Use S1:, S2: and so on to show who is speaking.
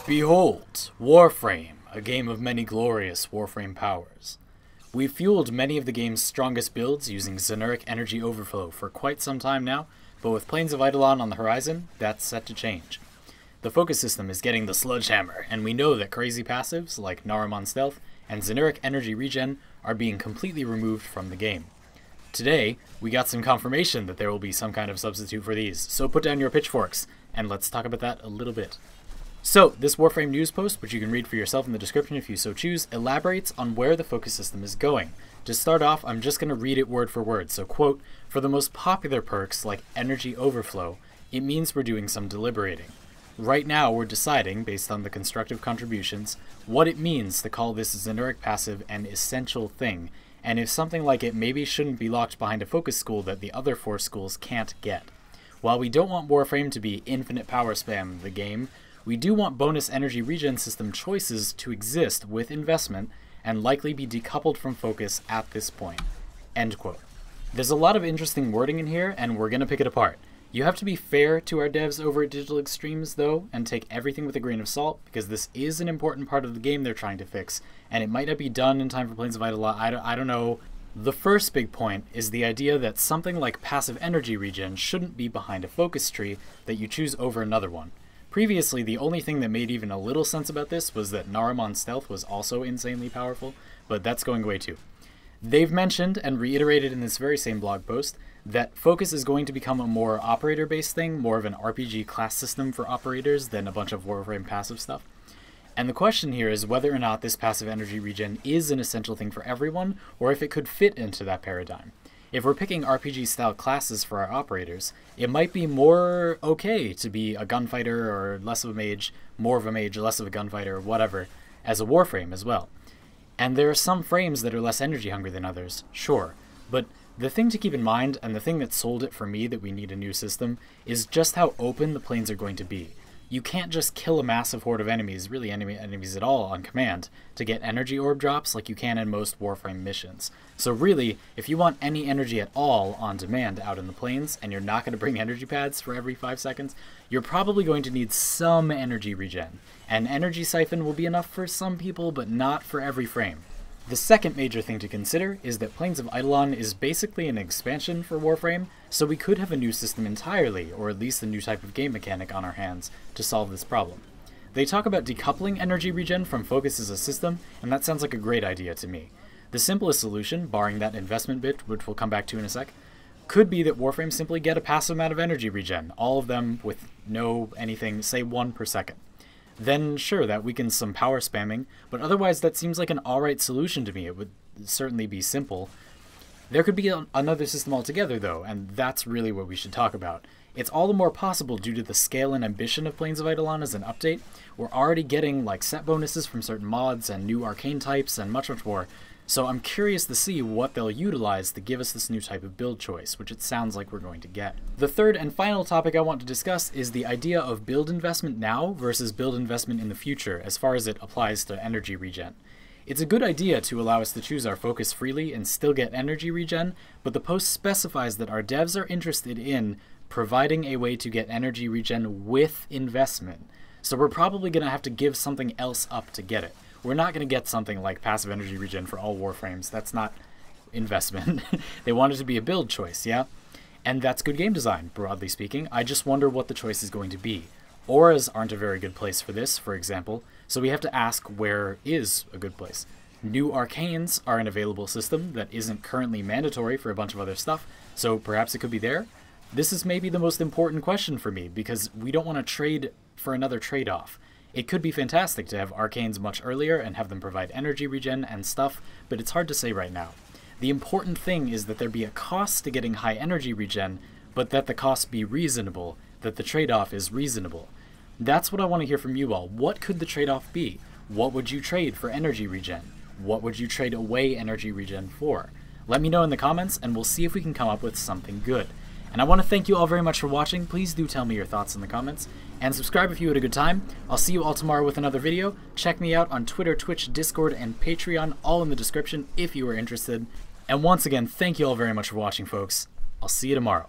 S1: Behold, Warframe, a game of many glorious Warframe powers. We've fueled many of the game's strongest builds using Zenurik Energy Overflow for quite some time now, but with Plains of Eidolon on the horizon, that's set to change. The focus system is getting the sledgehammer, and we know that crazy passives like Naramon Stealth and Zenurik Energy Regen are being completely removed from the game. Today, we got some confirmation that there will be some kind of substitute for these, so put down your pitchforks, and let's talk about that a little bit. So, this Warframe news post, which you can read for yourself in the description if you so choose, elaborates on where the focus system is going. To start off, I'm just going to read it word for word, so quote, "For the most popular perks like Energy Overflow, it means we're doing some deliberating. Right now we're deciding, based on the constructive contributions, what it means to call this Zenurik passive an essential thing, and if something like it maybe shouldn't be locked behind a focus school that the other 4 schools can't get. While we don't want Warframe to be infinite power spam the game, we do want bonus energy regen system choices to exist with investment and likely be decoupled from focus at this point." End quote. There's a lot of interesting wording in here, and we're going to pick it apart. You have to be fair to our devs over at Digital Extremes, though, and take everything with a grain of salt, because this is an important part of the game they're trying to fix, and it might not be done in time for Plains of Eidolon. I don't know. The first big point is the idea that something like passive energy regen shouldn't be behind a focus tree that you choose over another one. Previously, the only thing that made even a little sense about this was that Naramon Stealth was also insanely powerful, but that's going away too. They've mentioned and reiterated in this very same blog post that focus is going to become a more operator-based thing, more of an RPG class system for operators than a bunch of Warframe passive stuff. And the question here is whether or not this passive energy regen is an essential thing for everyone, or if it could fit into that paradigm. If we're picking RPG-style classes for our operators, it might be more okay to be a gunfighter or less of a mage, more of a mage, less of a gunfighter, whatever, as a Warframe as well. And there are some frames that are less energy hungry than others, sure, but the thing to keep in mind, and the thing that sold it for me that we need a new system, is just how open the planes are going to be. You can't just kill a massive horde of enemies, really enemies at all, on command, to get energy orb drops like you can in most Warframe missions. So really, if you want any energy at all on demand out in the plains, and you're not going to bring energy pads for every 5 seconds, you're probably going to need some energy regen. An energy siphon will be enough for some people, but not for every frame. The second major thing to consider is that Plains of Eidolon is basically an expansion for Warframe, so we could have a new system entirely, or at least a new type of game mechanic on our hands to solve this problem. They talk about decoupling energy regen from focus as a system, and that sounds like a great idea to me. The simplest solution, barring that investment bit, which we'll come back to in a sec, could be that Warframe simply get a passive amount of energy regen, all of them with no anything, say 1 per second. Then sure, that weakens some power spamming, but otherwise that seems like an alright solution to me. It would certainly be simple. There could be another system altogether though, and that's really what we should talk about. It's all the more possible due to the scale and ambition of Plains of Eidolon as an update. We're already getting like set bonuses from certain mods and new arcane types and much more. So I'm curious to see what they'll utilize to give us this new type of build choice, which it sounds like we're going to get. The third and final topic I want to discuss is the idea of build investment now versus build investment in the future as far as it applies to energy regen. It's a good idea to allow us to choose our focus freely and still get energy regen, but the post specifies that our devs are interested in providing a way to get energy regen with investment. So we're probably going to have to give something else up to get it. We're not going to get something like passive energy regen for all Warframes. That's not investment. They want it to be a build choice, yeah? And that's good game design, broadly speaking. I just wonder what the choice is going to be. Auras aren't a very good place for this, for example, so we have to ask where is a good place. New Arcanes are an available system that isn't currently mandatory for a bunch of other stuff, so perhaps it could be there. This is maybe the most important question for me, because we don't want to trade for another trade-off. It could be fantastic to have Arcanes much earlier and have them provide energy regen and stuff, but it's hard to say right now. The important thing is that there be a cost to getting high energy regen, but that the cost be reasonable, that the trade-off is reasonable. That's what I want to hear from you all. What could the trade-off be? What would you trade for energy regen? What would you trade away energy regen for? Let me know in the comments, and we'll see if we can come up with something good. And I want to thank you all very much for watching. Please do tell me your thoughts in the comments. And subscribe if you had a good time. I'll see you all tomorrow with another video. Check me out on Twitter, Twitch, Discord, and Patreon, all in the description if you are interested. And once again, thank you all very much for watching, folks. I'll see you tomorrow.